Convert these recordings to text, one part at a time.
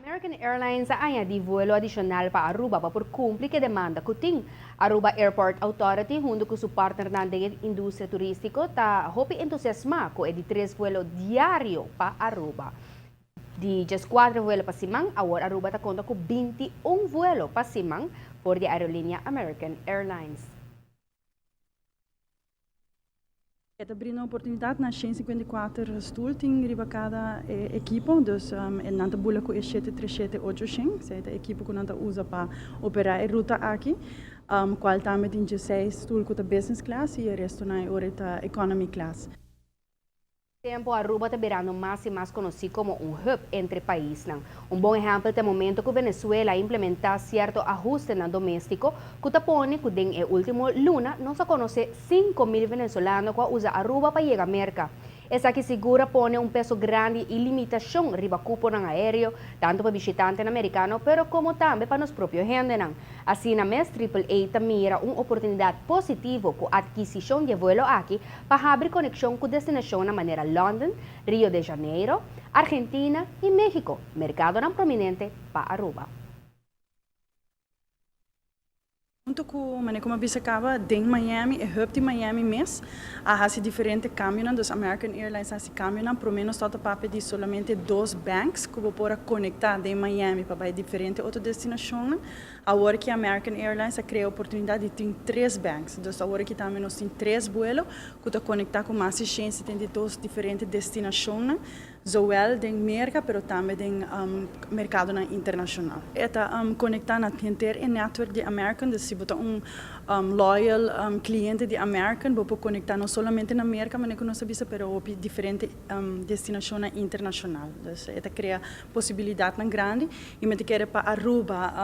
American Airlines añadi vuelo adicional para Aruba por cumplir que demanda kuting. Aruba Airport Authority junto com su partner na indústria turístico ta hopi entusiasma com de 3 vuelo diário para Aruba. De just 4 vuelo para Simang, agora Aruba ta conta com 21 vuelo para Simang por de aerolínea American Airlines. Het abrir uma oportunidade na 154 stoel tem cada equipo, dus nanta bula com 737-800, c'est a equipo que nanta usa para operar a ruta aqui, qual também tem 16 stoel com a business class e o resto na hora da economy class. Tempo Aruba está virando mais e mais conhecido como hub entre países. Bom exemplo é o momento que Venezuela implementar certo ajuste no doméstico, que está pondo que den último luna não se conhece 5.000 venezolanos que usam Aruba para chegar à América. Essa que segura põe peso grande e limitação riba cupo ng aéreo, tanto para visitantes americanos, pero como também para nos próprios gente. Assim, na MES AAA mira uma oportunidade positiva com a aquisição de vuelo aqui para abrir conexão com destinação na maneira London, Rio de Janeiro, Argentina e México, mercado não prominente para Aruba. Junto com como a acaba em Miami, hub de Miami mesmo, há diferentes caminhos, dos American Airlines há caminhos, pelo menos toda parte de solamente 2 banks que vão poder conectar de Miami para diferentes outras destinações. Agora que a American Airlines cria a oportunidade de ter 3 banks, então agora que também nós temos 3 vuelos que estão conectados com mais de 172 diferentes destinações, zowel de América, mas também de mercado internacional. Está conectado na inteira network de American, se você loyal cliente de American, você pode conectar não somente na América, mas não sabia, mas diferentes destinações internacionais. Então, cria possibilidade grande. E me quer para Aruba,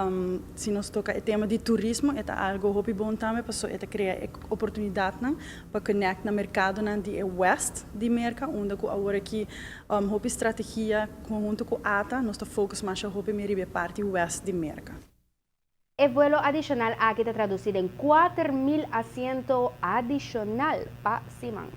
se nós toca o tema de turismo, é algo que bom também, porque cria oportunidade para conectar no mercado de West de América, onde agora aqui a estratégia conjunto com a ATA, nós focus mais na parte West de América. El vuelo adicional aquí está traducido en 4.000 asientos adicional para Simang.